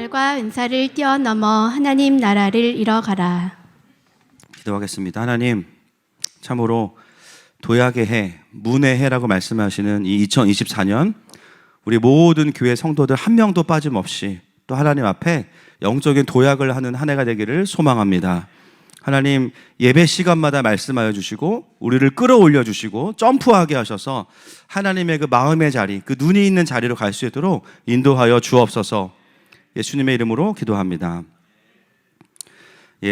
부활과 은사를 뛰어넘어 하나님 나라를 이뤄가라. 기도하겠습니다. 하나님, 참으로 도약의 해, 문의 해라고 말씀하시는 이 2024년 우리 모든 교회 성도들 한 명도 빠짐없이 또 하나님 앞에 영적인 도약을 하는 한 해가 되기를 소망합니다. 하나님, 예배 시간마다 말씀하여 주시고 우리를 끌어올려 주시고 점프하게 하셔서 하나님의 그 마음의 자리, 그 눈이 있는 자리로 갈 수 있도록 인도하여 주옵소서. 예수님의 이름으로 기도합니다.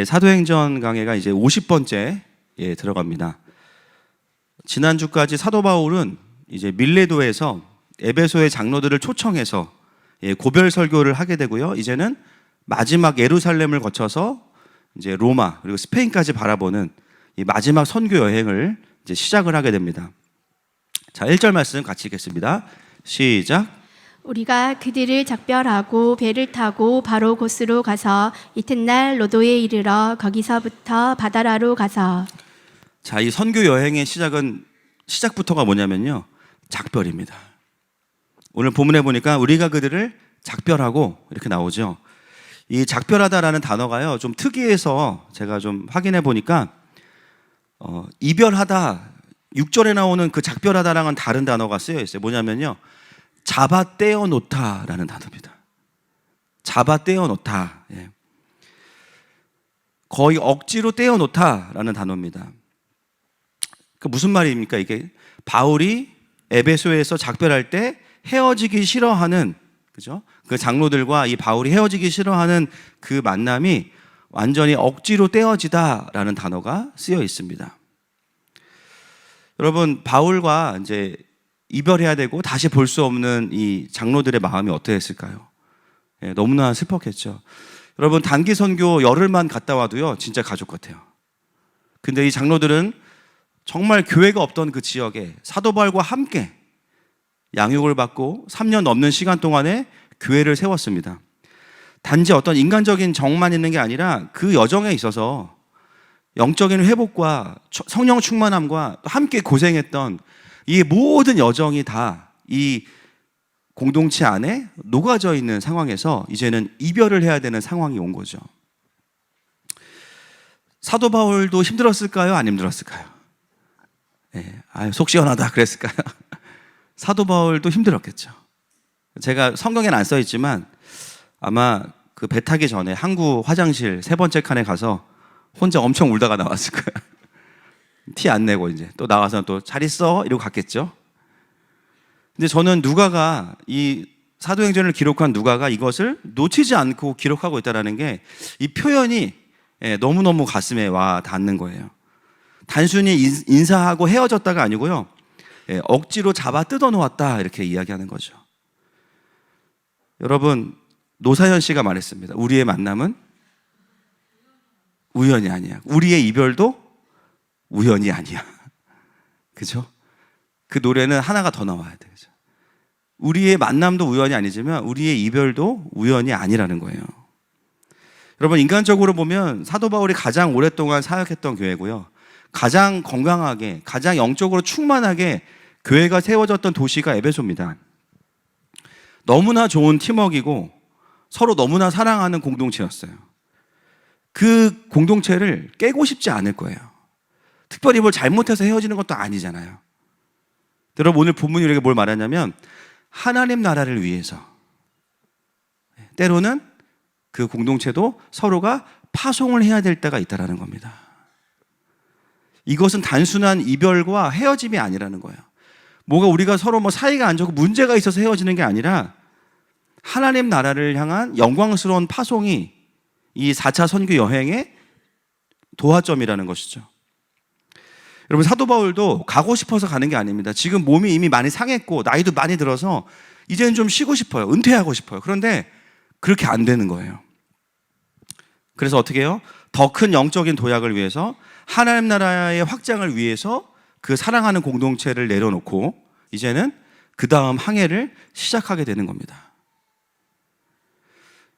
사도행전 강해가 이제 50번째 들어갑니다. 지난주까지 사도 바울은 이제 밀레도에서 에베소의 장로들을 초청해서 고별 설교를 하게 되고요. 이제는 마지막 예루살렘을 거쳐서 이제 로마 그리고 스페인까지 바라보는 이 마지막 선교 여행을 이제 시작을 하게 됩니다. 자, 1절 말씀 같이 읽겠습니다. 시작. 우리가 그들을 작별하고 배를 타고 바로 곳으로 가서 이튿날 로도에 이르러 거기서부터 바다라로 가서. 자, 이 선교 여행의 시작부터가 뭐냐면요, 작별입니다. 오늘 본문에 보니까 우리가 그들을 작별하고 이렇게 나오죠. 이 작별하다라는 단어가요 좀 특이해서 제가 좀 확인해 보니까 이별하다 6절에 나오는 그 작별하다랑은 다른 단어가 쓰여 있어요. 뭐냐면요, 잡아 떼어 놓다라는 단어입니다. 잡아 떼어 놓다. 거의 억지로 떼어 놓다라는 단어입니다. 그 무슨 말입니까? 이게 바울이 에베소에서 작별할 때 헤어지기 싫어하는, 그죠? 그 장로들과 이 바울이 헤어지기 싫어하는 그 만남이 완전히 억지로 떼어지다라는 단어가 쓰여 있습니다. 여러분, 바울과 이제 이별해야 되고 다시 볼 수 없는 이 장로들의 마음이 어떠했을까요? 너무나 슬펐겠죠. 여러분, 단기 선교 열흘만 갔다 와도요 진짜 가족 같아요. 근데 이 장로들은 정말 교회가 없던 그 지역에 사도 바울과 함께 양육을 받고 3년 넘는 시간 동안에 교회를 세웠습니다. 단지 어떤 인간적인 정만 있는 게 아니라 그 여정에 있어서 영적인 회복과 성령 충만함과 함께 고생했던 이 모든 여정이 다 이 공동체 안에 녹아져 있는 상황에서 이제는 이별을 해야 되는 상황이 온 거죠. 사도 바울도 힘들었을까요? 안 힘들었을까요? 속 시원하다 그랬을까요? 사도 바울도 힘들었겠죠. 제가 성경에는 안 써 있지만 아마 그 배 타기 전에 항구 화장실 3번째 칸에 가서 혼자 엄청 울다가 나왔을 거예요. 티 안 내고 이제 또 나와서 또 잘 있어 이러고 갔겠죠. 근데 저는 누가가 이 사도행전을 기록한 누가가 이것을 놓치지 않고 기록하고 있다는 게 이 표현이 너무너무 가슴에 와 닿는 거예요. 단순히 인사하고 헤어졌다가 아니고요, 억지로 잡아 뜯어 놓았다 이렇게 이야기하는 거죠. 여러분, 노사연 씨가 말했습니다. 우리의 만남은 우연이 아니야. 우리의 이별도 우연이 아니야. 그죠? 그 노래는 하나가 더 나와야 돼. 그죠? 우리의 만남도 우연이 아니지만 우리의 이별도 우연이 아니라는 거예요. 여러분, 인간적으로 보면 사도 바울이 가장 오랫동안 사역했던 교회고요, 가장 건강하게, 가장 영적으로 충만하게 교회가 세워졌던 도시가 에베소입니다. 너무나 좋은 팀워크이고 서로 너무나 사랑하는 공동체였어요. 그 공동체를 깨고 싶지 않을 거예요. 특별히 뭘 잘못해서 헤어지는 것도 아니잖아요. 여러분, 오늘 본문이 우리에게 뭘 말하냐면 하나님 나라를 위해서 때로는 그 공동체도 서로가 파송을 해야 될 때가 있다는 겁니다. 이것은 단순한 이별과 헤어짐이 아니라는 거예요. 뭐가 우리가 서로 사이가 안 좋고 문제가 있어서 헤어지는 게 아니라 하나님 나라를 향한 영광스러운 파송이 이 4차 선교 여행의 도화점이라는 것이죠. 여러분, 사도 바울도 가고 싶어서 가는 게 아닙니다. 지금 몸이 이미 많이 상했고 나이도 많이 들어서 이제는 좀 쉬고 싶어요. 은퇴하고 싶어요. 그런데 그렇게 안 되는 거예요. 그래서 어떻게 해요? 더 큰 영적인 도약을 위해서, 하나님 나라의 확장을 위해서 그 사랑하는 공동체를 내려놓고 이제는 그 다음 항해를 시작하게 되는 겁니다.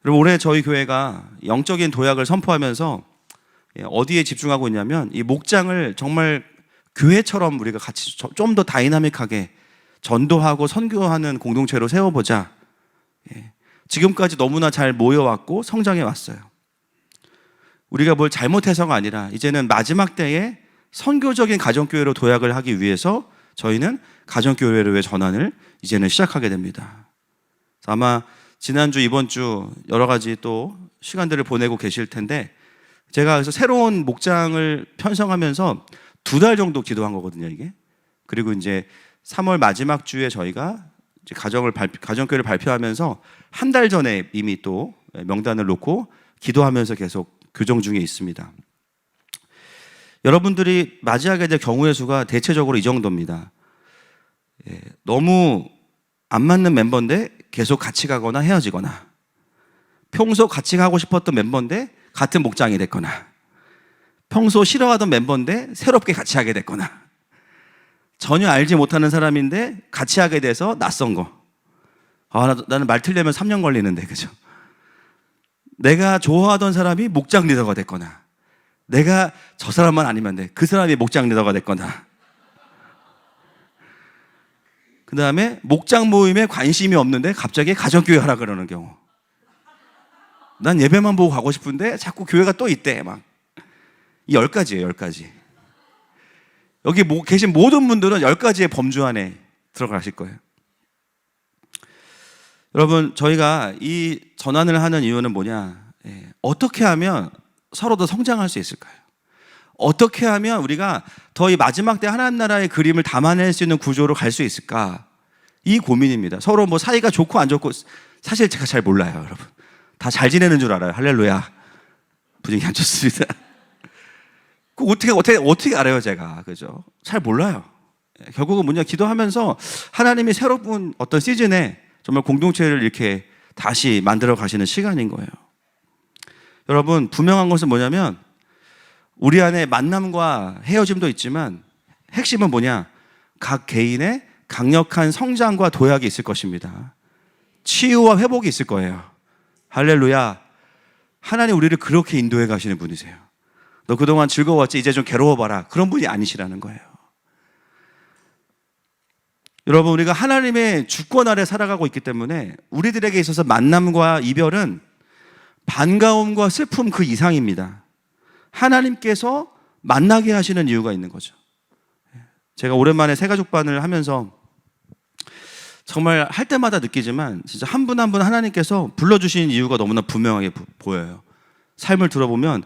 여러분, 올해 저희 교회가 영적인 도약을 선포하면서 어디에 집중하고 있냐면 이 목장을 정말 교회처럼 우리가 같이 좀 더 다이나믹하게 전도하고 선교하는 공동체로 세워보자. 지금까지 너무나 잘 모여왔고 성장해 왔어요. 우리가 뭘 잘못해서가 아니라 이제는 마지막 때에 선교적인 가정교회로 도약을 하기 위해서 저희는 가정교회로의 전환을 이제는 시작하게 됩니다. 아마 지난주, 이번 주 여러 가지 또 시간들을 보내고 계실 텐데 제가 그래서 새로운 목장을 편성하면서 2달 정도 기도한 거거든요, 이게. 그리고 이제 3월 마지막 주에 저희가 이제 가정교회를 발표하면서 1달 전에 이미 또 명단을 놓고 기도하면서 계속 교정 중에 있습니다. 여러분들이 맞이하게 될 경우의 수가 대체적으로 이 정도입니다. 너무 안 맞는 멤버인데 계속 같이 가거나 헤어지거나, 평소 같이 가고 싶었던 멤버인데 같은 목장이 됐거나, 평소 싫어하던 멤버인데 새롭게 같이 하게 됐거나, 전혀 알지 못하는 사람인데 같이 하게 돼서 낯선 거. 나는 말 틀려면 3년 걸리는데, 그죠? 내가 좋아하던 사람이 목장 리더가 됐거나, 내가 저 사람만 아니면 돼, 그 사람이 목장 리더가 됐거나, 그 다음에 목장 모임에 관심이 없는데 갑자기 가정교회 하라 그러는 경우. 난 예배만 보고 가고 싶은데 자꾸 교회가 또 있대. 막. 이 10가지예요, 10가지. 여기 계신 모든 분들은 10가지의 범주 안에 들어가실 거예요. 여러분, 저희가 이 전환을 하는 이유는 뭐냐? 어떻게 하면 서로 더 성장할 수 있을까요? 어떻게 하면 우리가 더 이 마지막 때 하나님 나라의 그림을 담아낼 수 있는 구조로 갈 수 있을까? 이 고민입니다. 서로 뭐 사이가 좋고 안 좋고 사실 제가 잘 몰라요, 여러분. 다 잘 지내는 줄 알아요. 할렐루야. 분위기 안 좋습니다. 그 어떻게 알아요, 제가. 그죠? 잘 몰라요. 결국은 뭐냐, 기도하면서 하나님이 새로운 어떤 시즌에 정말 공동체를 이렇게 다시 만들어 가시는 시간인 거예요. 여러분, 분명한 것은 뭐냐면 우리 안에 만남과 헤어짐도 있지만 핵심은 뭐냐? 각 개인의 강력한 성장과 도약이 있을 것입니다. 치유와 회복이 있을 거예요. 할렐루야. 하나님 우리를 그렇게 인도해 가시는 분이세요. 너 그동안 즐거웠지? 이제 좀 괴로워봐라. 그런 분이 아니시라는 거예요. 여러분, 우리가 하나님의 주권 아래 살아가고 있기 때문에 우리들에게 있어서 만남과 이별은 반가움과 슬픔 그 이상입니다. 하나님께서 만나게 하시는 이유가 있는 거죠. 제가 오랜만에 새가족반을 하면서 정말 할 때마다 느끼지만 진짜 한 분 한 분 하나님께서 불러주신 이유가 너무나 분명하게 보여요. 삶을 들어보면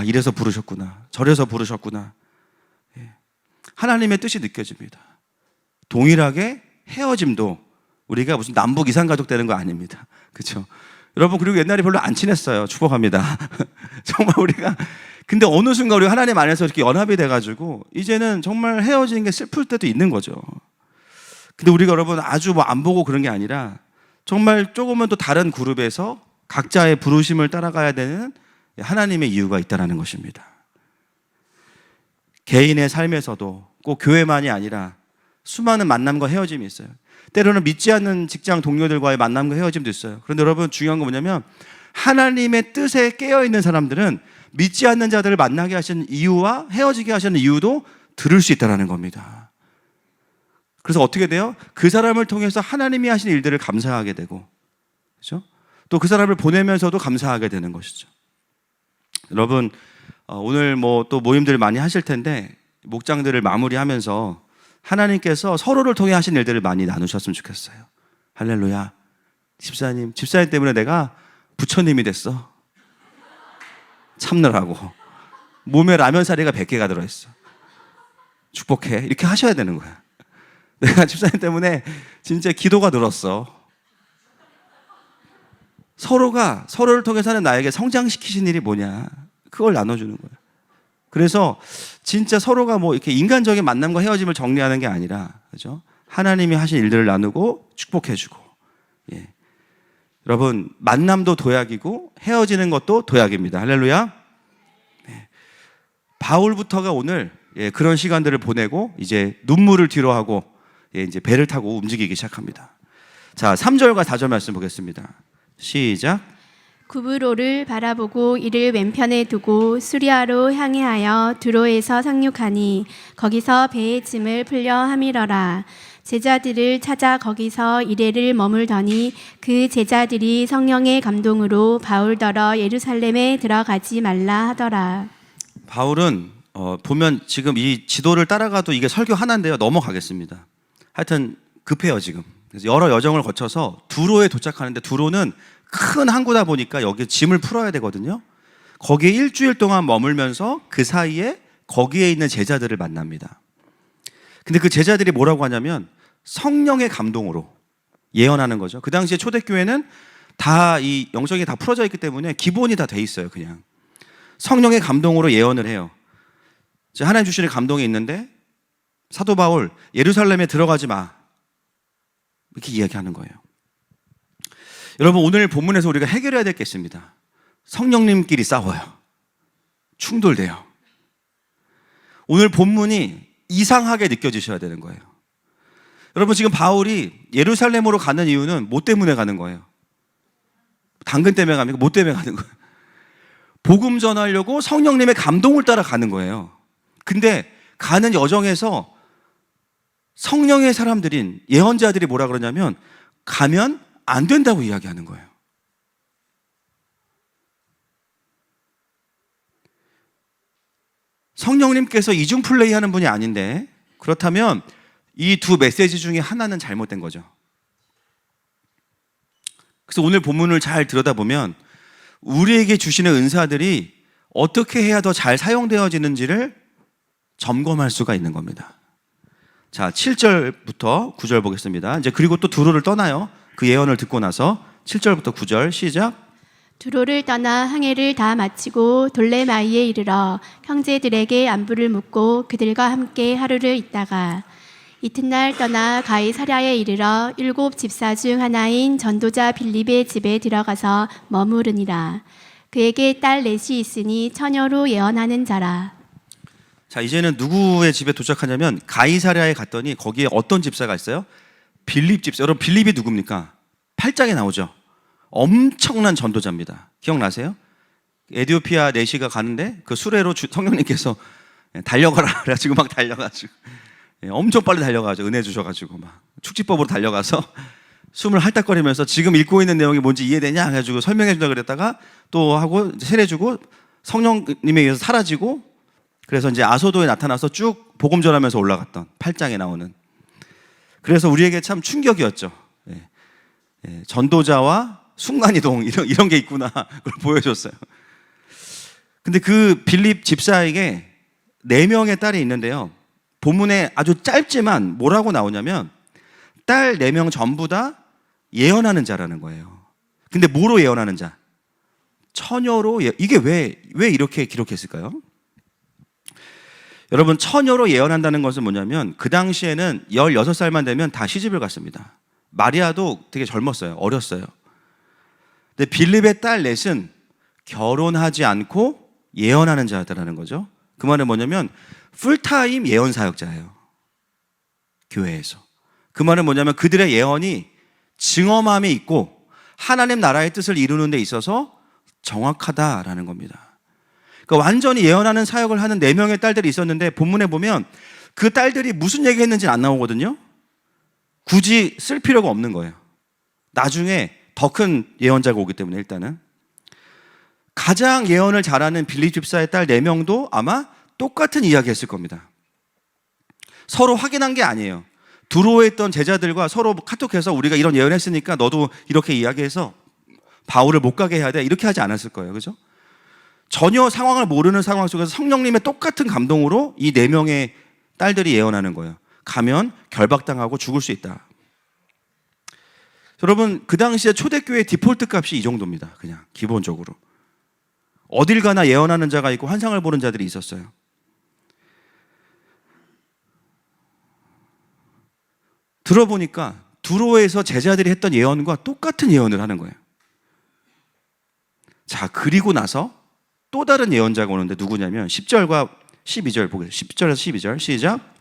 이래서 부르셨구나, 저래서 부르셨구나. 하나님의 뜻이 느껴집니다. 동일하게 헤어짐도 우리가 무슨 남북 이산가족 되는 거 아닙니다. 그렇죠? 여러분, 그리고 옛날에 별로 안 친했어요. 축복합니다. 정말 우리가, 근데 어느 순간 우리 하나님 안에서 이렇게 연합이 돼가지고 이제는 정말 헤어지는 게 슬플 때도 있는 거죠. 근데 우리가 여러분 아주 안 보고 그런 게 아니라 정말 조금은 또 다른 그룹에서 각자의 부르심을 따라가야 되는 하나님의 이유가 있다는 것입니다. 개인의 삶에서도 꼭 교회만이 아니라 수많은 만남과 헤어짐이 있어요. 때로는 믿지 않는 직장 동료들과의 만남과 헤어짐도 있어요. 그런데 여러분, 중요한 건 뭐냐면 하나님의 뜻에 깨어있는 사람들은 믿지 않는 자들을 만나게 하시는 이유와 헤어지게 하시는 이유도 들을 수 있다는 겁니다. 그래서 어떻게 돼요? 그 사람을 통해서 하나님이 하신 일들을 감사하게 되고, 그렇죠? 또 그 사람을 보내면서도 감사하게 되는 것이죠. 여러분, 오늘 또 모임들을 많이 하실 텐데 목장들을 마무리하면서 하나님께서 서로를 통해 하신 일들을 많이 나누셨으면 좋겠어요. 할렐루야. 집사님 때문에 내가 부처님이 됐어. 참느라고. 몸에 라면 사리가 100개가 들어있어. 축복해. 이렇게 하셔야 되는 거야. 내가 집사님 때문에 진짜 기도가 늘었어. 서로가 서로를 통해서 하는 나에게 성장시키신 일이 뭐냐, 그걸 나눠주는 거야. 그래서 진짜 서로가 이렇게 인간적인 만남과 헤어짐을 정리하는 게 아니라, 그죠? 하나님이 하신 일들을 나누고 축복해주고. 예. 여러분, 만남도 도약이고 헤어지는 것도 도약입니다. 할렐루야. 네. 바울부터가 오늘 그런 시간들을 보내고 이제 눈물을 뒤로 하고 이제 배를 타고 움직이기 시작합니다. 자, 3절과 4절 말씀 보겠습니다. 시작. 구브로를 바라보고 이를 왼편에 두고 수리아로 향해하여 두로에서 상륙하니 거기서 배의 짐을 풀려 함이러라. 제자들을 찾아 거기서 이레를 머물더니 그 제자들이 성령의 감동으로 바울더러 예루살렘에 들어가지 말라 하더라. 바울은 보면 지금 이 지도를 따라가도 이게 설교 하나인데요. 넘어가겠습니다. 하여튼 급해요 지금. 그래서 여러 여정을 거쳐서 두로에 도착하는데 두로는 큰 항구다 보니까 여기 짐을 풀어야 되거든요. 거기에 일주일 동안 머물면서 그 사이에 거기에 있는 제자들을 만납니다. 근데 그 제자들이 뭐라고 하냐면 성령의 감동으로 예언하는 거죠. 그 당시에 초대교회는 다 이 영성이 다 풀어져 있기 때문에 기본이 다 돼 있어요. 그냥 성령의 감동으로 예언을 해요. 하나님 주시는 감동이 있는데 사도 바울 예루살렘에 들어가지 마 이렇게 이야기하는 거예요. 여러분 오늘 본문에서 우리가 해결해야 될 게 있습니다. 성령님끼리 싸워요. 충돌돼요. 오늘 본문이 이상하게 느껴지셔야 되는 거예요. 여러분 지금 바울이 예루살렘으로 가는 이유는 뭐 때문에 가는 거예요? 당근 때문에 갑니까? 뭐 때문에 가는 거예요? 복음 전하려고 성령님의 감동을 따라 가는 거예요. 근데 가는 여정에서 성령의 사람들인 예언자들이 뭐라 그러냐면 가면 안 된다고 이야기하는 거예요. 성령님께서 이중 플레이 하는 분이 아닌데 그렇다면 이 두 메시지 중에 하나는 잘못된 거죠. 그래서 오늘 본문을 잘 들여다보면 우리에게 주시는 은사들이 어떻게 해야 더 잘 사용되어지는지를 점검할 수가 있는 겁니다. 자, 7절부터 9절 보겠습니다. 이제 그리고 또 두로를 떠나요. 그 예언을 듣고 나서 7절부터 9절 시작. 두로를 떠나 항해를 다 마치고 돌레마이에 이르러 형제들에게 안부를 묻고 그들과 함께 하루를 있다가 이튿날 떠나 가이사랴에 이르러 7 집사 중 하나인 전도자 빌립의 집에 들어가서 머무르니라. 그에게 딸 넷이 있으니 처녀로 예언하는 자라. 자, 이제는 누구의 집에 도착하냐면 가이사랴에 갔더니 거기에 어떤 집사가 있어요? 빌립 집사. 여러분 빌립이 누굽니까? 8장에 나오죠. 엄청난 전도자입니다. 기억나세요? 에디오피아 내시가 가는데 그 수레로 성령님께서 달려가라 그래가지고 막 달려가지고 엄청 빨리 달려가죠. 은혜 주셔가지고 막 축지법으로 달려가서 숨을 핥딱거리면서 지금 읽고 있는 내용이 뭔지 이해되냐 해가지고 설명해 준다 그랬다가 또 하고 세례 주고 성령님에 의해서 사라지고 그래서 이제 아소도에 나타나서 쭉 복음 전하면서 올라갔던 8장에 나오는. 그래서 우리에게 참 충격이었죠. 전도자와 순간이동 이런 게 있구나 그걸 보여줬어요. 근데 그 빌립 집사에게 4명의 딸이 있는데요. 본문에 아주 짧지만 뭐라고 나오냐면 딸 4명 전부 다 예언하는 자라는 거예요. 근데 뭐로 예언하는 자? 처녀로 이게 왜 이렇게 기록했을까요? 여러분 처녀로 예언한다는 것은 뭐냐면 그 당시에는 16살만 되면 다 시집을 갔습니다. 마리아도 되게 젊었어요. 어렸어요. 근데 빌립의 딸 넷은 결혼하지 않고 예언하는 자들라는 거죠. 그 말은 뭐냐면 풀타임 예언 사역자예요. 교회에서. 그 말은 뭐냐면 그들의 예언이 증엄함이 있고 하나님 나라의 뜻을 이루는 데 있어서 정확하다라는 겁니다. 그러니까 완전히 예언하는 사역을 하는 4명의 딸들이 있었는데 본문에 보면 그 딸들이 무슨 얘기했는지는 안 나오거든요. 굳이 쓸 필요가 없는 거예요. 나중에 더 큰 예언자가 오기 때문에 일단은 가장 예언을 잘하는 빌립 집사의 딸 4명도 아마 똑같은 이야기 했을 겁니다. 서로 확인한 게 아니에요. 두로에 있던 제자들과 서로 카톡해서 우리가 이런 예언했으니까 너도 이렇게 이야기해서 바울을 못 가게 해야 돼 이렇게 하지 않았을 거예요. 그죠? 전혀 상황을 모르는 상황 속에서 성령님의 똑같은 감동으로 이 4명의 딸들이 예언하는 거예요. 가면 결박당하고 죽을 수 있다. 여러분 그 당시에 초대교회의 디폴트 값이 이 정도입니다. 그냥 기본적으로 어딜 가나 예언하는 자가 있고 환상을 보는 자들이 있었어요. 들어보니까 두로에서 제자들이 했던 예언과 똑같은 예언을 하는 거예요. 자, 그리고 나서 또 다른 예언자가 오는데 누구냐면 10절과 12절 보겠습니다. 10절에서 12절 시작.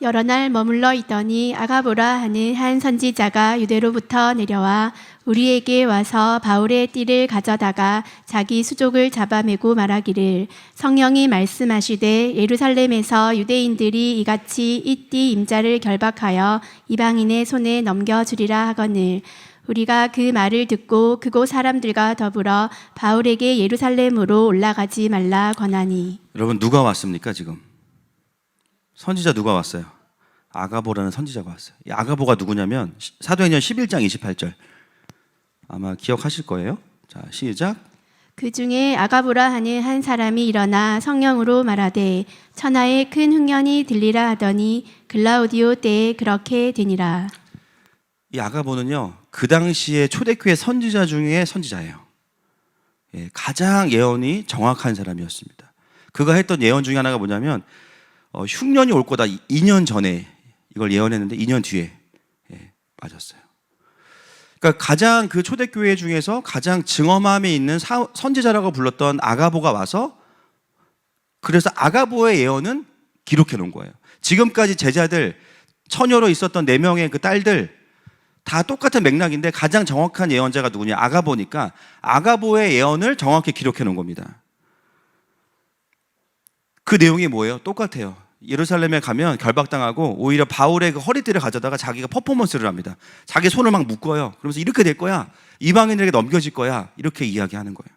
여러 날 머물러 있더니 아가보라 하는 한 선지자가 유대로부터 내려와 우리에게 와서 바울의 띠를 가져다가 자기 수족을 잡아매고 말하기를 성령이 말씀하시되 예루살렘에서 유대인들이 이같이 이 띠 임자를 결박하여 이방인의 손에 넘겨주리라 하거늘 우리가 그 말을 듣고 그곳 사람들과 더불어 바울에게 예루살렘으로 올라가지 말라 권하니. 여러분 누가 왔습니까 지금? 선지자 누가 왔어요? 아가보라는 선지자가 왔어요. 이 아가보가 누구냐면 사도행전 11장 28절 아마 기억하실 거예요. 자 시작. 그 중에 아가보라 하는 한 사람이 일어나 성령으로 말하되 천하에 큰 흉년이 들리라 하더니 글라우디오 때에 그렇게 되니라. 이 아가보는요 그 당시에 초대교회 선지자 중에 선지자예요. 예, 가장 예언이 정확한 사람이었습니다. 그가 했던 예언 중에 하나가 뭐냐면 흉년이 올 거다 2년 전에 이걸 예언했는데 2년 뒤에 맞았어요. 그러니까 가장 그 초대교회 중에서 가장 증엄함이 있는 선지자라고 불렀던 아가보가 와서 그래서 아가보의 예언은 기록해 놓은 거예요. 지금까지 제자들 처녀로 있었던 4명의 그 딸들 다 똑같은 맥락인데 가장 정확한 예언자가 누구냐? 아가보니까 아가보의 예언을 정확히 기록해 놓은 겁니다. 그 내용이 뭐예요? 똑같아요. 예루살렘에 가면 결박당하고 오히려 바울의 그 허리띠를 가져다가 자기가 퍼포먼스를 합니다. 자기 손을 막 묶어요. 그러면서 이렇게 될 거야. 이방인에게 넘겨질 거야. 이렇게 이야기하는 거예요.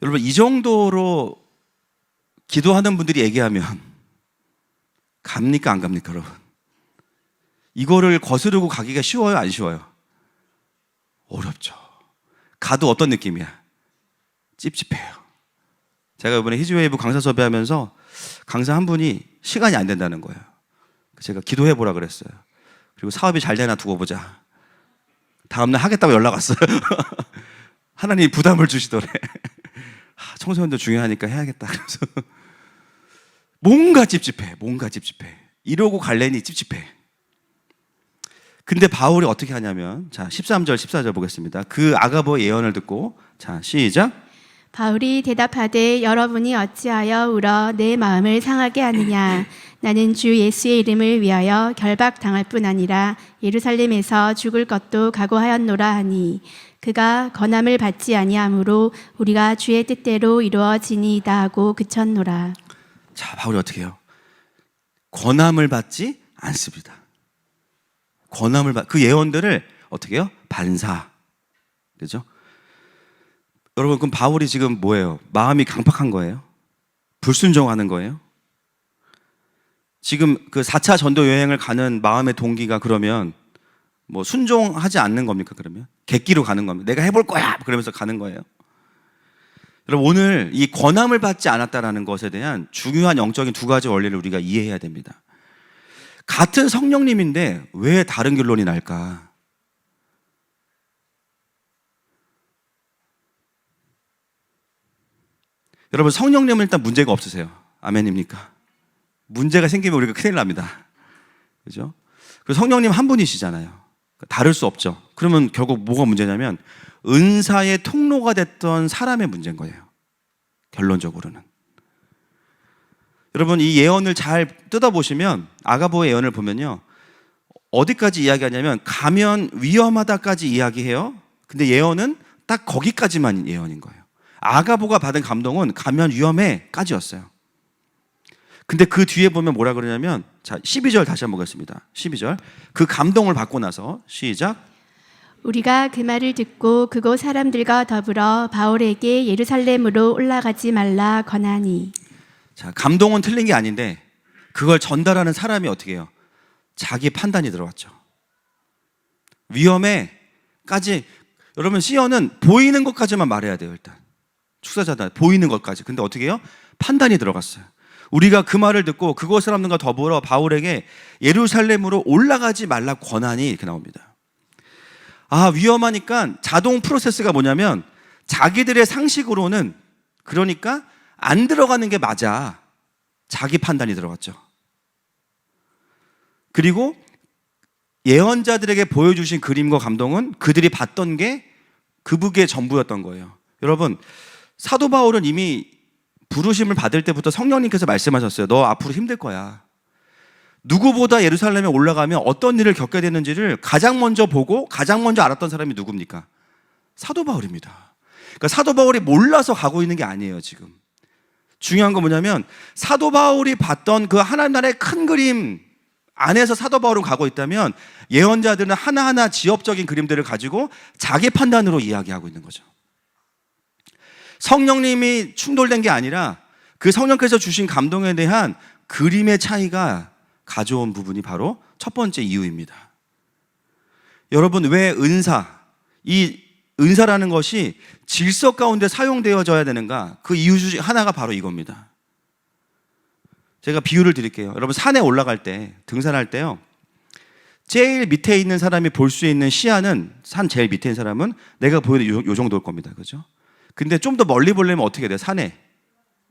여러분 이 정도로 기도하는 분들이 얘기하면 갑니까 안 갑니까 여러분? 이거를 거스르고 가기가 쉬워요 안 쉬워요? 어렵죠. 가도 어떤 느낌이야? 찝찝해요. 제가 이번에 히즈웨이브 강사 섭외하면서 강사 한 분이 시간이 안 된다는 거예요. 제가 기도해 보라 그랬어요. 그리고 사업이 잘 되나 두고 보자. 다음날 하겠다고 연락 왔어요. 하나님이 부담을 주시더래. 청소년도 중요하니까 해야겠다. 그래서 뭔가 찝찝해. 이러고 갈래니 찝찝해. 근데 바울이 어떻게 하냐면 자 13절 14절 보겠습니다. 그 아가보의 예언을 듣고 자 시작. 바울이 대답하되 여러분이 어찌하여 울어 내 마음을 상하게 하느냐. 나는 주 예수의 이름을 위하여 결박당할 뿐 아니라 예루살렘에서 죽을 것도 각오하였노라 하니 그가 권함을 받지 아니하므로 우리가 주의 뜻대로 이루어지니이다 하고 그쳤노라. 자 바울이 어떻게 해요? 권함을 받지 않습니다. 그 예언들을 어떻게 해요? 반사. 그죠? 여러분 그럼 바울이 지금 뭐예요? 마음이 강팍한 거예요? 불순종하는 거예요? 지금 그 4차 전도 여행을 가는 마음의 동기가 그러면 뭐 순종하지 않는 겁니까 그러면? 객기로 가는 겁니다. 내가 해볼 거야 그러면서 가는 거예요. 여러분 오늘 이 권함을 받지 않았다라는 것에 대한 중요한 영적인 2가지 원리를 우리가 이해해야 됩니다. 같은 성령님인데 왜 다른 결론이 날까? 여러분 성령님은 일단 문제가 없으세요. 아멘입니까? 문제가 생기면 우리가 큰일 납니다. 그죠? 그 성령님 한 분이시잖아요. 다를 수 없죠. 그러면 결국 뭐가 문제냐면 은사의 통로가 됐던 사람의 문제인 거예요. 결론적으로는. 여러분 이 예언을 잘 뜯어보시면 아가보의 예언을 보면요. 어디까지 이야기하냐면 가면 위험하다까지 이야기해요. 근데 예언은 딱 거기까지만 예언인 거예요. 아가보가 받은 감동은 가면 위험해까지였어요. 근데 그 뒤에 보면 뭐라 그러냐면 자 12절 다시 한번 보겠습니다. 12절 그 감동을 받고 나서 시작. 우리가 그 말을 듣고 그곳 사람들과 더불어 바울에게 예루살렘으로 올라가지 말라 권하니. 자 감동은 틀린 게 아닌데 그걸 전달하는 사람이 어떻게 해요? 자기 판단이 들어갔죠. 위험해까지. 여러분 시언은 보이는 것까지만 말해야 돼요. 일단 축사자다 보이는 것까지. 근데 어떻게 해요? 판단이 들어갔어요. 우리가 그 말을 듣고 그곳 사람들과 더불어 바울에게 예루살렘으로 올라가지 말라 권하니 이렇게 나옵니다. 아 위험하니까 자동 프로세스가 뭐냐면 자기들의 상식으로는 그러니까 안 들어가는 게 맞아. 자기 판단이 들어갔죠. 그리고 예언자들에게 보여주신 그림과 감동은 그들이 봤던 게 그북의 전부였던 거예요. 여러분 사도 바울은 이미 부르심을 받을 때부터 성령님께서 말씀하셨어요. 너 앞으로 힘들 거야. 누구보다 예루살렘에 올라가면 어떤 일을 겪게 되는지를 가장 먼저 보고 가장 먼저 알았던 사람이 누굽니까? 사도 바울입니다. 그러니까 사도 바울이 몰라서 가고 있는 게 아니에요, 지금. 중요한 건 뭐냐면 사도 바울이 봤던 그 하나님 나라의 큰 그림 안에서 사도 바울은 가고 있다면 예언자들은 하나하나 지엽적인 그림들을 가지고 자기 판단으로 이야기하고 있는 거죠. 성령님이 충돌된 게 아니라 그 성령께서 주신 감동에 대한 그림의 차이가 가져온 부분이 바로 첫 번째 이유입니다. 여러분, 왜 이 은사라는 것이 질서 가운데 사용되어져야 되는가? 그 이유 중 하나가 바로 이겁니다. 제가 비유를 드릴게요. 여러분, 산에 올라갈 때, 등산할 때요, 제일 밑에 있는 사람이 볼 수 있는 시야는, 산 제일 밑에 있는 사람은 내가 보이는 요 정도일 겁니다. 그죠? 근데 좀 더 멀리 보려면 어떻게 돼요? 산에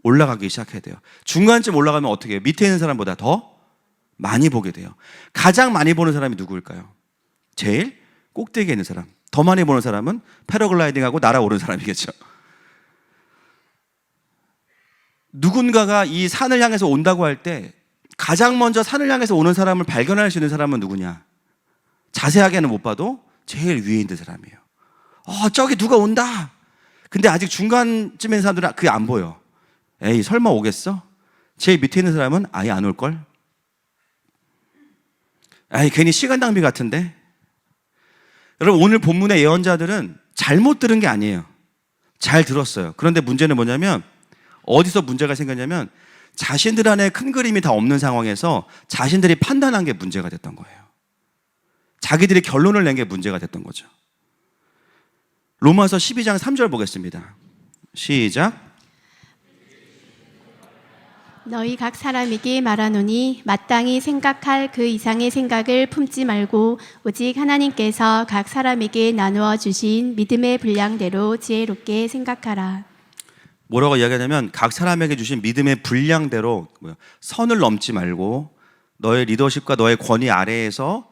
올라가기 시작해야 돼요. 중간쯤 올라가면 어떻게 해요? 밑에 있는 사람보다 더 많이 보게 돼요. 가장 많이 보는 사람이 누구일까요? 제일 꼭대기에 있는 사람. 더 많이 보는 사람은 패러글라이딩하고 날아오르는 사람이겠죠. 누군가가 이 산을 향해서 온다고 할 때 가장 먼저 산을 향해서 오는 사람을 발견할 수 있는 사람은 누구냐? 자세하게는 못 봐도 제일 위에 있는 사람이에요. 저기 누가 온다. 근데 아직 중간쯤에 있는 사람들은 그게 안 보여. 에이, 설마 오겠어? 제일 밑에 있는 사람은 아예 안 올걸? 에이, 괜히 시간 낭비 같은데? 여러분, 오늘 본문의 예언자들은 잘못 들은 게 아니에요. 잘 들었어요. 그런데 문제는 뭐냐면 어디서 문제가 생겼냐면 자신들 안에 큰 그림이 다 없는 상황에서 자신들이 판단한 게 문제가 됐던 거예요. 자기들이 결론을 낸 게 문제가 됐던 거죠. 로마서 12장 3절 보겠습니다. 시작. 너희 각 사람에게 말하노니 마땅히 생각할 그 이상의 생각을 품지 말고 오직 하나님께서 각 사람에게 나누어 주신 믿음의 분량대로 지혜롭게 생각하라. 뭐라고 이야기하냐면 각 사람에게 주신 믿음의 분량대로 선을 넘지 말고 너의 리더십과 너의 권위 아래에서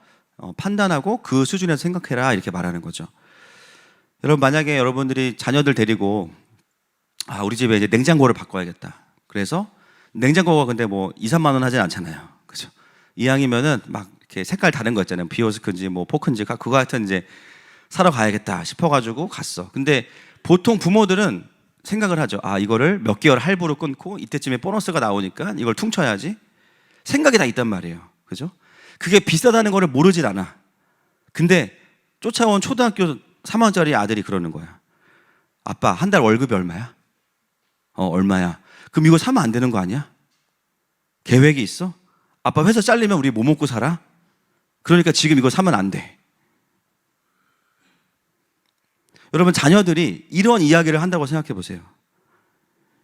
판단하고 그 수준에서 생각해라, 이렇게 말하는 거죠. 여러분, 만약에 여러분들이 자녀들 데리고 우리 집에 이제 냉장고를 바꿔야겠다. 그래서 냉장고가 근데 뭐 2, 3만 원 하진 않잖아요. 그죠? 이왕이면은 막 이렇게 색깔 다른 거 있잖아요. 비오스크인지 뭐 포크인지 그거 하여튼 이제 사러 가야겠다 싶어가지고 갔어. 근데 보통 부모들은 생각을 하죠. 이거를 몇 개월 할부로 끊고 이때쯤에 보너스가 나오니까 이걸 퉁쳐야지. 생각이 다 있단 말이에요. 그죠? 그게 비싸다는 거를 모르질 않아. 근데 쫓아온 초등학교 3학년짜리 아들이 그러는 거야. 아빠, 한 달 월급이 얼마야? 얼마야? 그럼 이거 사면 안 되는 거 아니야? 계획이 있어? 아빠 회사 잘리면 우리 뭐 먹고 살아? 그러니까 지금 이거 사면 안 돼. 여러분, 자녀들이 이런 이야기를 한다고 생각해 보세요.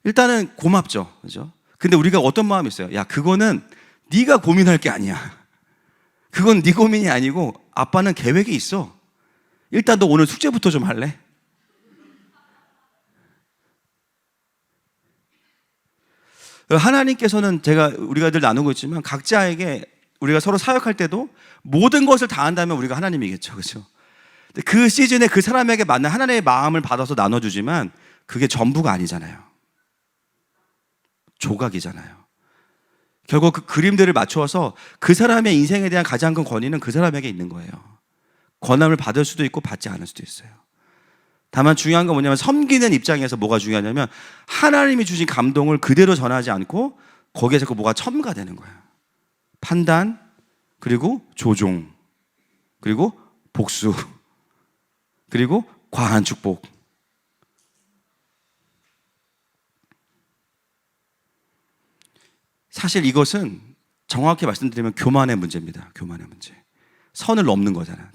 일단은 고맙죠. 그죠? 근데 우리가 어떤 마음이 있어요? 야, 그거는 네가 고민할 게 아니야. 그건 네 고민이 아니고 아빠는 계획이 있어. 일단 너 오늘 숙제부터 좀 할래? 하나님께서는 우리가 늘 나누고 있지만 각자에게 우리가 서로 사역할 때도 모든 것을 다 한다면 우리가 하나님이겠죠. 그렇죠? 그 시즌에 그 사람에게 맞는 하나님의 마음을 받아서 나눠주지만 그게 전부가 아니잖아요. 조각이잖아요. 결국 그 그림들을 맞추어서 그 사람의 인생에 대한 가장 큰 권위는 그 사람에게 있는 거예요. 권함을 받을 수도 있고 받지 않을 수도 있어요. 다만 중요한 건 뭐냐면 섬기는 입장에서 뭐가 중요하냐면 하나님이 주신 감동을 그대로 전하지 않고 거기에서 뭐가 첨가되는 거야. 판단, 그리고 조종, 그리고 복수, 그리고 과한 축복. 사실 이것은 정확히 말씀드리면 교만의 문제입니다. 교만의 문제. 선을 넘는 거잖아요.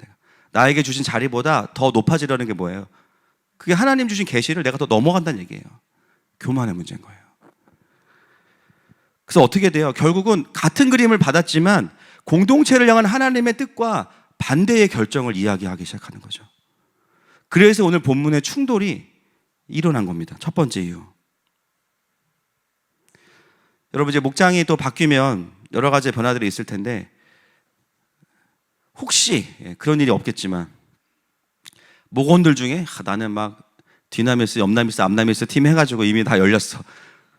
나에게 주신 자리보다 더 높아지려는 게 뭐예요? 그게 하나님 주신 계시를 내가 더 넘어간다는 얘기예요. 교만의 문제인 거예요. 그래서 어떻게 돼요? 결국은 같은 그림을 받았지만 공동체를 향한 하나님의 뜻과 반대의 결정을 이야기하기 시작하는 거죠. 그래서 오늘 본문의 충돌이 일어난 겁니다. 첫 번째 이유. 여러분, 이제 목장이 또 바뀌면 여러 가지 변화들이 있을 텐데 혹시 그런 일이 없겠지만 목원들 중에 나는 막 디나미스, 옆나미스, 앞나미스 팀 해가지고 이미 다 열렸어.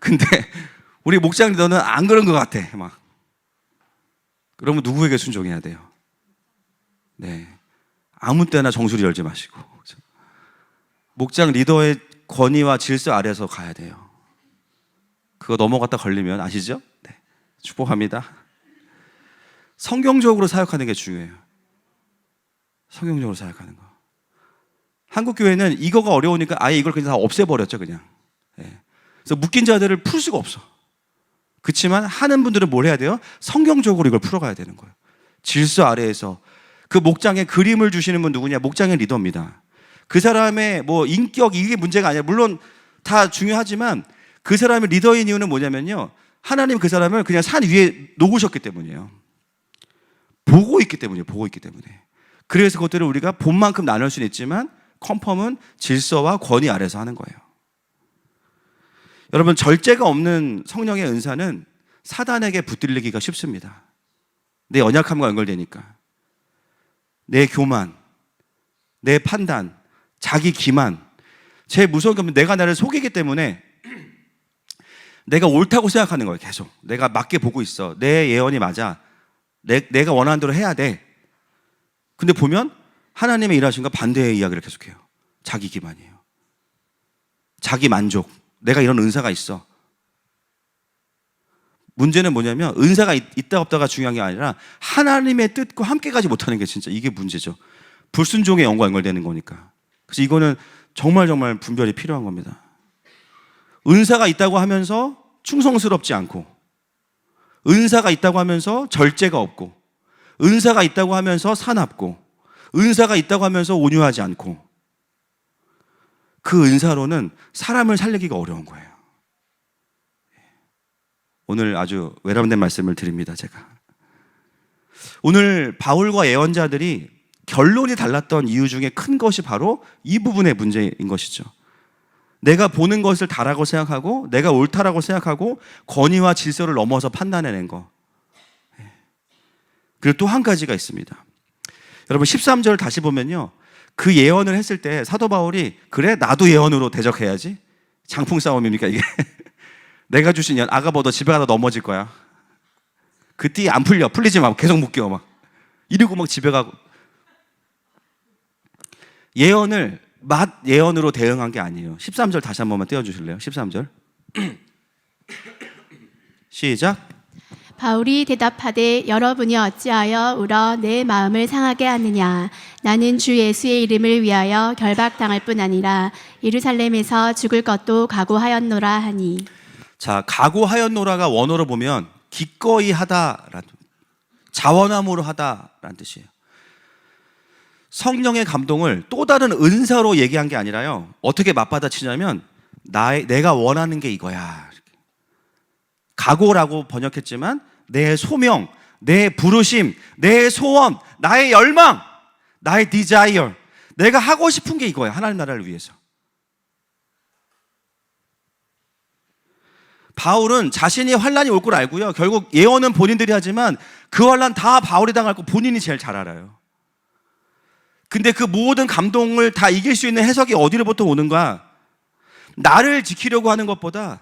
근데 우리 목장 리더는 안 그런 것 같아. 막. 그러면 누구에게 순종해야 돼요? 네. 아무 때나 정수리 열지 마시고. 목장 리더의 권위와 질서 아래서 가야 돼요. 그거 넘어갔다 걸리면 아시죠? 네. 축복합니다. 성경적으로 사역하는 게 중요해요. 성경적으로 사역하는 거. 한국 교회는 이거가 어려우니까 아예 이걸 그냥 다 없애버렸죠, 그냥. 네. 그래서 묶인 자들을 풀 수가 없어. 그렇지만 하는 분들은 뭘 해야 돼요? 성경적으로 이걸 풀어가야 되는 거예요. 질서 아래에서. 그 목장에 그림을 주시는 분 누구냐? 목장의 리더입니다. 그 사람의 뭐 인격 이게 문제가 아니라 물론 다 중요하지만 그 사람의 리더인 이유는 뭐냐면요. 하나님 그 사람을 그냥 산 위에 놓으셨기 때문이에요. 보고 있기 때문이에요. 보고 있기 때문에. 그래서 그것들을 우리가 본만큼 나눌 수는 있지만 컨펌은 질서와 권위 아래서 하는 거예요. 여러분 절제가 없는 성령의 은사는 사단에게 붙들리기가 쉽습니다. 내 연약함과 연결되니까. 내 교만, 내 판단, 자기 기만. 제일 무서운 게 내가 나를 속이기 때문에 내가 옳다고 생각하는 거예요. 계속. 내가 맞게 보고 있어. 내 예언이 맞아. 내가 원하는 대로 해야 돼. 근데 보면 하나님의 일하신 거 반대의 이야기를 계속해요. 자기 기만이에요. 자기 만족. 내가 이런 은사가 있어. 문제는 뭐냐면 은사가 있다 없다가 중요한 게 아니라 하나님의 뜻과 함께 가지 못하는 게 진짜 이게 문제죠. 불순종의 영과 연결되는 거니까. 그래서 이거는 정말 분별이 필요한 겁니다. 은사가 있다고 하면서 충성스럽지 않고, 은사가 있다고 하면서 절제가 없고, 은사가 있다고 하면서 사납고, 은사가 있다고 하면서 온유하지 않고, 그 은사로는 사람을 살리기가 어려운 거예요. 오늘 아주 외람된 말씀을 드립니다, 제가. 오늘 바울과 예언자들이 결론이 달랐던 이유 중에 큰 것이 바로 이 부분의 문제인 것이죠. 내가 보는 것을 다라고 생각하고 내가 옳다라고 생각하고 권위와 질서를 넘어서 판단해낸 거. 그리고 또 한 가지가 있습니다. 여러분 13절 다시 보면요. 그 예언을 했을 때 사도 바울이 그래 나도 예언으로 대적해야지. 장풍 싸움입니까 이게? 내가 주신 예언 아가버 너 집에 가다 넘어질 거야. 그 띠 안 풀려. 풀리지 마. 계속 묶여 막. 이러고 막 집에 가고. 예언을 맛 예언으로 대응한 게 아니에요. 13절 다시 한 번만 띄워주실래요? 13절 시작. 바울이 대답하되 여러분이 어찌하여 울어 내 마음을 상하게 하느냐. 나는 주 예수의 이름을 위하여 결박당할 뿐 아니라 예루살렘에서 죽을 것도 각오하였노라 하니. 자, 각오하였노라가 원어로 보면 기꺼이 하다라는, 자원함으로 하다라는 뜻이에요. 성령의 감동을 또 다른 은사로 얘기한 게 아니라요. 어떻게 맞받아치냐면 내가 원하는 게 이거야. 각오라고 번역했지만 내 소명, 내 부르심, 내 소원, 나의 열망, 나의 desire, 내가 하고 싶은 게 이거야. 하나님 나라를 위해서. 바울은 자신이 환란이 올 걸 알고요. 결국 예언은 본인들이 하지만 그 환란 다 바울이 당할 거 본인이 제일 잘 알아요. 근데 그 모든 감동을 다 이길 수 있는 해석이 어디로부터 오는가? 나를 지키려고 하는 것보다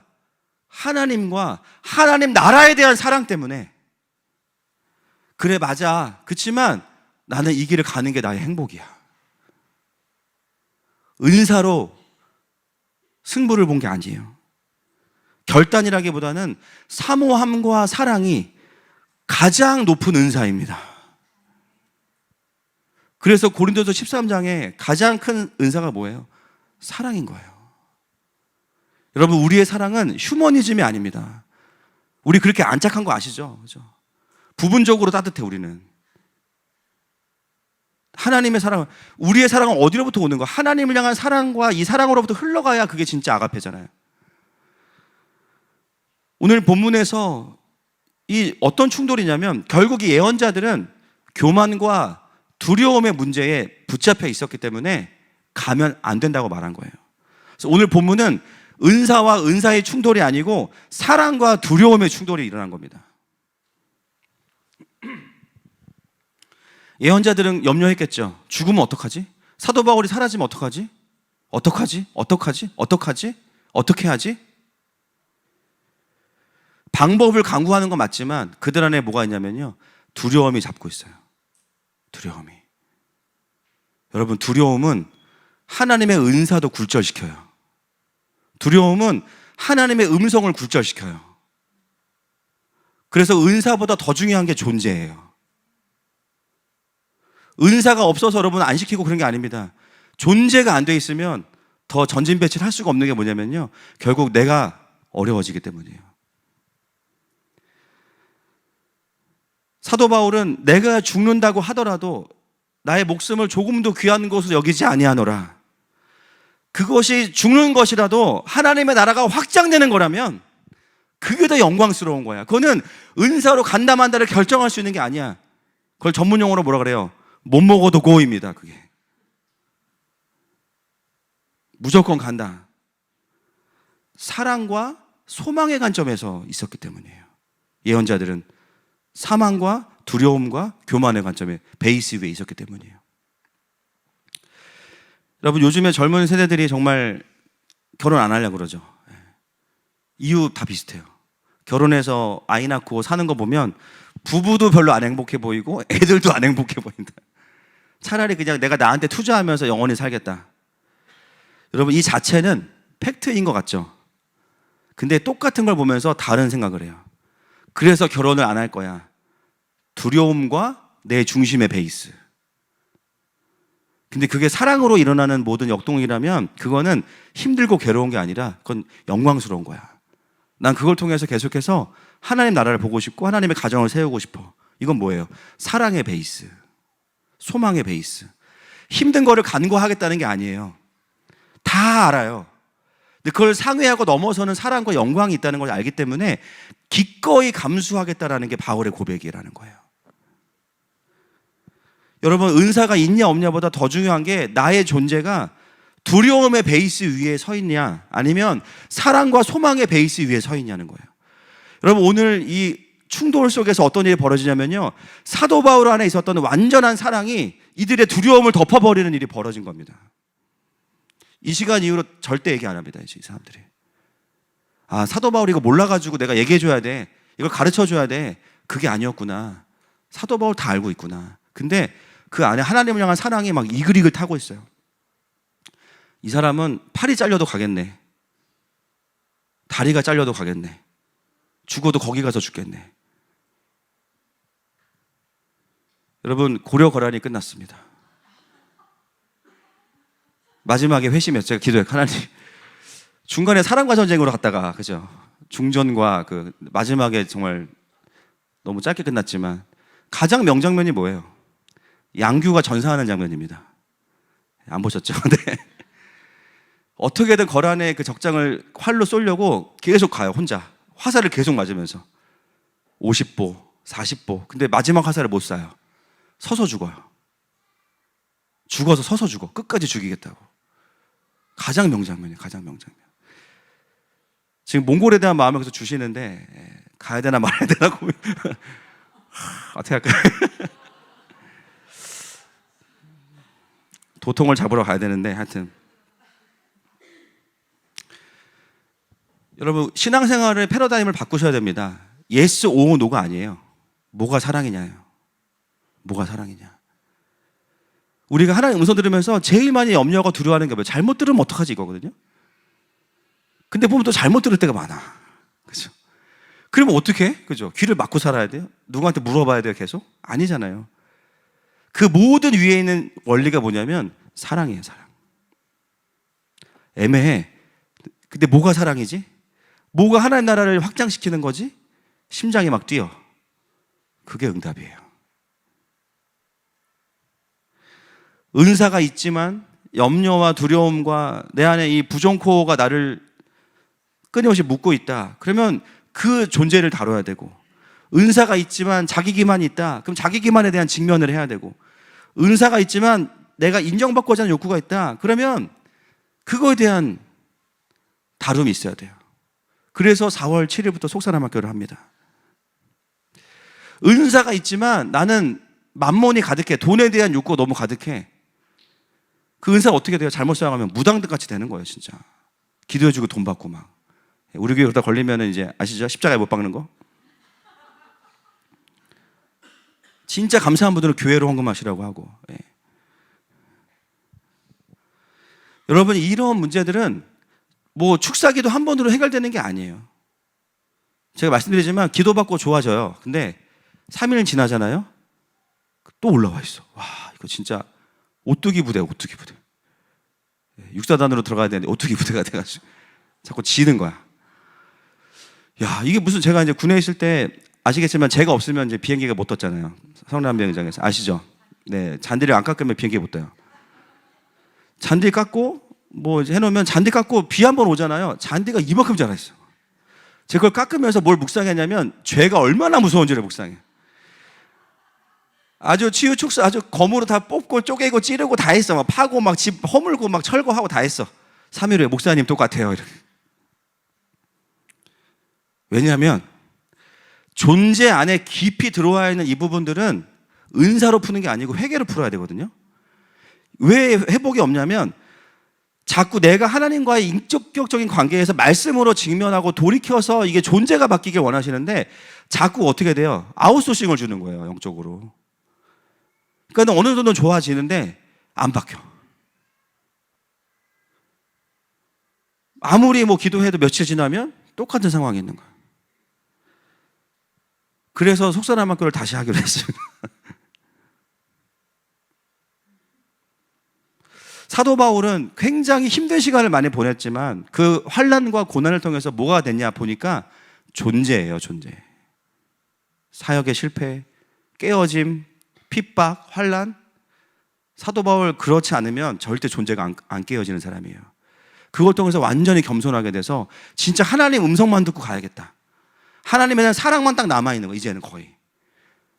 하나님과 하나님 나라에 대한 사랑 때문에. 그래 맞아. 그렇지만 나는 이 길을 가는 게 나의 행복이야. 은사로 승부를 본 게 아니에요. 결단이라기보다는 사모함과 사랑이 가장 높은 은사입니다. 그래서 고린도서 13장에 가장 큰 은사가 뭐예요? 사랑인 거예요. 여러분 우리의 사랑은 휴머니즘이 아닙니다. 우리 그렇게 안착한 거 아시죠? 그죠? 부분적으로 따뜻해 우리는. 하나님의 사랑, 우리의 사랑은 어디로부터 오는 거? 하나님을 향한 사랑과 이 사랑으로부터 흘러가야 그게 진짜 아가페잖아요. 오늘 본문에서 이 어떤 충돌이냐면 결국 이 예언자들은 교만과 두려움의 문제에 붙잡혀 있었기 때문에 가면 안 된다고 말한 거예요. 그래서 오늘 본문은 은사와 은사의 충돌이 아니고 사랑과 두려움의 충돌이 일어난 겁니다. 예언자들은 염려했겠죠. 죽으면 어떡하지? 사도 바울이 사라지면 어떡하지? 어떻게 하지? 방법을 강구하는 건 맞지만 그들 안에 뭐가 있냐면요, 두려움이 잡고 있어요. 두려움이. 여러분, 두려움은 하나님의 은사도 굴절시켜요. 두려움은 하나님의 음성을 굴절시켜요. 그래서 은사보다 더 중요한 게 존재예요. 은사가 없어서 여러분 안 시키고 그런 게 아닙니다. 존재가 안 돼 있으면 더 전진 배치를 할 수가 없는 게 뭐냐면요, 결국 내가 어려워지기 때문이에요. 사도 바울은 내가 죽는다고 하더라도 나의 목숨을 조금도 귀한 것으로 여기지 아니하노라. 그것이 죽는 것이라도 하나님의 나라가 확장되는 거라면 그게 더 영광스러운 거야. 그거는 은사로 간다 만다를 결정할 수 있는 게 아니야. 그걸 전문 용어로 뭐라 그래요? 못 먹어도 고입니다. 그게 무조건 간다. 사랑과 소망의 관점에서 있었기 때문이에요. 예언자들은 사망과 두려움과 교만의 관점에 베이스 위에 있었기 때문이에요. 여러분, 요즘에 젊은 세대들이 정말 결혼 안 하려고 그러죠. 이유 다 비슷해요. 결혼해서 아이 낳고 사는 거 보면 부부도 별로 안 행복해 보이고 애들도 안 행복해 보인다. 차라리 그냥 내가 나한테 투자하면서 영원히 살겠다. 여러분, 이 자체는 팩트인 것 같죠? 근데 똑같은 걸 보면서 다른 생각을 해요. 그래서 결혼을 안 할 거야. 두려움과 내 중심의 베이스. 근데 그게 사랑으로 일어나는 모든 역동이라면 그거는 힘들고 괴로운 게 아니라 그건 영광스러운 거야. 난 그걸 통해서 계속해서 하나님 나라를 보고 싶고 하나님의 가정을 세우고 싶어. 이건 뭐예요? 사랑의 베이스, 소망의 베이스. 힘든 거를 간과하겠다는 게 아니에요. 다 알아요. 근데 그걸 상회하고 넘어서는 사랑과 영광이 있다는 걸 알기 때문에 기꺼이 감수하겠다라는 게 바울의 고백이라는 거예요. 여러분, 은사가 있냐 없냐보다 더 중요한 게 나의 존재가 두려움의 베이스 위에 서 있냐 아니면 사랑과 소망의 베이스 위에 서 있냐는 거예요. 여러분, 오늘 이 충돌 속에서 어떤 일이 벌어지냐면요, 사도 바울 안에 있었던 완전한 사랑이 이들의 두려움을 덮어버리는 일이 벌어진 겁니다. 이 시간 이후로 절대 얘기 안 합니다, 이 사람들이. 아, 사도 바울 이거 몰라가지고 내가 얘기해줘야 돼, 이걸 가르쳐줘야 돼. 그게 아니었구나. 사도 바울 다 알고 있구나. 근데 그 안에 하나님을 향한 사랑이 막 이글이글 타고 있어요. 이 사람은 팔이 잘려도 가겠네. 다리가 잘려도 가겠네. 죽어도 거기 가서 죽겠네. 여러분, 고려 거란이 끝났습니다. 마지막에 회심했어요. 제가 기도해, 하나님. 중간에 사랑과 전쟁으로 갔다가, 그죠? 중전과 그 마지막에 정말 너무 짧게 끝났지만 가장 명장면이 뭐예요? 양규가 전사하는 장면입니다. 안 보셨죠? 네. 어떻게든 거란의 그 적장을 활로 쏘려고 계속 가요, 혼자. 화살을 계속 맞으면서 50보, 40보. 근데 마지막 화살을 못 쏴요. 서서 죽어요. 죽어서 서서 죽어. 끝까지 죽이겠다고. 가장 명장면이에요, 가장 명장면. 지금 몽골에 대한 마음을 계속 주시는데 가야 되나 말아야 되나 고민. 어떻게 할까요? 도통을 잡으러 가야 되는데 하여튼 여러분, 신앙생활의 패러다임을 바꾸셔야 됩니다. yes, or no가 아니에요. 뭐가 사랑이냐요. 뭐가 사랑이냐. 우리가 하나님 음성 들으면서 제일 많이 염려하고 두려워하는 게 뭐예요? 잘못 들으면 어떡하지 이거거든요. 근데 보면 또 잘못 들을 때가 많아. 그죠? 그러면 어떻게? 그죠? 귀를 막고 살아야 돼요? 누구한테 물어봐야 돼요, 계속? 아니잖아요. 그 모든 위에 있는 원리가 뭐냐면 사랑이에요, 사랑. 애매해. 근데 뭐가 사랑이지? 뭐가 하나님 나라를 확장시키는 거지? 심장이 막 뛰어. 그게 응답이에요. 은사가 있지만 염려와 두려움과 내 안에 이 부정코어가 나를 끊임없이 묶고 있다. 그러면 그 존재를 다뤄야 되고, 은사가 있지만 자기 기만이 있다. 그럼 자기 기만에 대한 직면을 해야 되고, 은사가 있지만 내가 인정받고자 하는 욕구가 있다. 그러면 그거에 대한 다름이 있어야 돼요. 그래서 4월 7일부터 속사람학교를 합니다. 은사가 있지만 나는 만몬이 가득해. 돈에 대한 욕구가 너무 가득해. 그 은사가 어떻게 돼요? 잘못 사용하면 무당들 같이 되는 거예요, 진짜. 기도해주고 돈 받고 막. 우리 교회 그러다 걸리면 이제 아시죠? 십자가에 못 박는 거. 진짜 감사한 분들은 교회로 헌금하시라고 하고. 예. 여러분, 이런 문제들은 뭐 축사기도 한 번으로 해결되는 게 아니에요. 제가 말씀드리지만 기도받고 좋아져요. 근데 3일 지나잖아요. 또 올라와 있어. 와, 이거 진짜 오뚜기 부대. 육사단으로 들어가야 되는데 오뚜기 부대가 돼가지고 자꾸 지는 거야. 야, 이게 무슨, 제가 이제 군에 있을 때 아시겠지만 제가 없으면 이제 비행기가 못 떴잖아요. 성남비행장에서. 아시죠? 네, 잔디를 안 깎으면 비행기 못 떠요. 잔디 깎고 뭐 해놓으면 잔디 깎고 비 한 번 오잖아요. 잔디가 이만큼 자라있어. 제가 그걸 깎으면서 뭘 묵상했냐면 죄가 얼마나 무서운지를 묵상해. 아주 치유축사 아주 검으로 다 뽑고 쪼개고 찌르고 다 했어. 막 파고 막 집 허물고 막 철거하고 다 했어. 3일 후에 목사님 똑같아요. 이렇게. 왜냐하면 존재 안에 깊이 들어와 있는 이 부분들은 은사로 푸는 게 아니고 회개로 풀어야 되거든요. 왜 회복이 없냐면 자꾸 내가 하나님과의 인격적인 관계에서 말씀으로 직면하고 돌이켜서 이게 존재가 바뀌길 원하시는데 자꾸 어떻게 돼요? 아웃소싱을 주는 거예요, 영적으로. 그러니까 어느 정도 좋아지는데 안 바뀌어. 아무리 뭐 기도해도 며칠 지나면 똑같은 상황이 있는 거예요. 그래서 속사람 학교를 다시 하기로 했습니다. 사도 바울은 굉장히 힘든 시간을 많이 보냈지만 그 환난과 고난을 통해서 뭐가 됐냐 보니까 존재예요, 존재. 사역의 실패, 깨어짐, 핍박, 환난. 사도 바울 그렇지 않으면 절대 존재가 안 깨어지는 사람이에요. 그걸 통해서 완전히 겸손하게 돼서 진짜 하나님 음성만 듣고 가야겠다. 하나님에 대한 사랑만 딱 남아있는 거, 이제는 거의.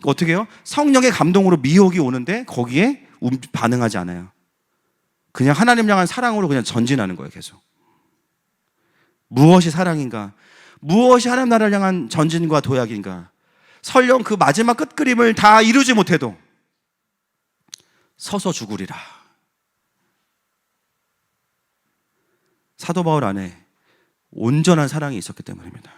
어떻게 해요? 성령의 감동으로 미혹이 오는데 거기에 반응하지 않아요. 그냥 하나님 향한 사랑으로 그냥 전진하는 거예요, 계속. 무엇이 사랑인가? 무엇이 하나님 나라를 향한 전진과 도약인가? 설령 그 마지막 끝그림을 다 이루지 못해도 서서 죽으리라. 사도 바울 안에 온전한 사랑이 있었기 때문입니다.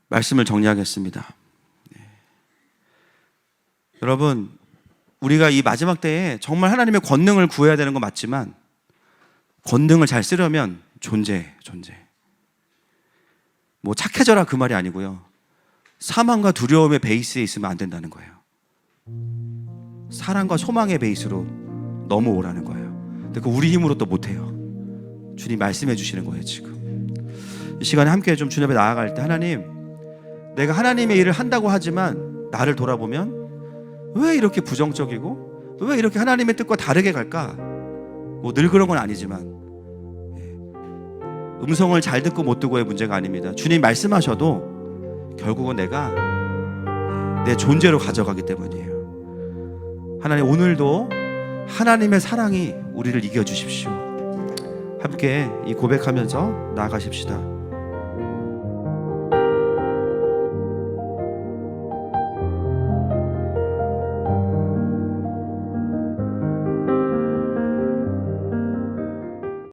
말씀을 정리하겠습니다. 여러분, 우리가 이 마지막 때에 정말 하나님의 권능을 구해야 되는 건 맞지만 권능을 잘 쓰려면 존재. 뭐 착해져라 그 말이 아니고요. 사망과 두려움의 베이스에 있으면 안 된다는 거예요. 사랑과 소망의 베이스로 넘어오라는 거예요. 근데 그 우리 힘으로 또 못해요. 주님 말씀해 주시는 거예요, 지금. 이 시간에 함께 좀 주님 앞에 나아갈 때 하나님, 내가 하나님의 일을 한다고 하지만 나를 돌아보면 왜 이렇게 부정적이고 왜 이렇게 하나님의 뜻과 다르게 갈까? 뭐 늘 그런 건 아니지만 음성을 잘 듣고 못 듣고의 문제가 아닙니다. 주님 말씀하셔도 결국은 내가 내 존재로 가져가기 때문이에요. 하나님, 오늘도 하나님의 사랑이 우리를 이겨주십시오. 함께 이 고백하면서 나아가십시다.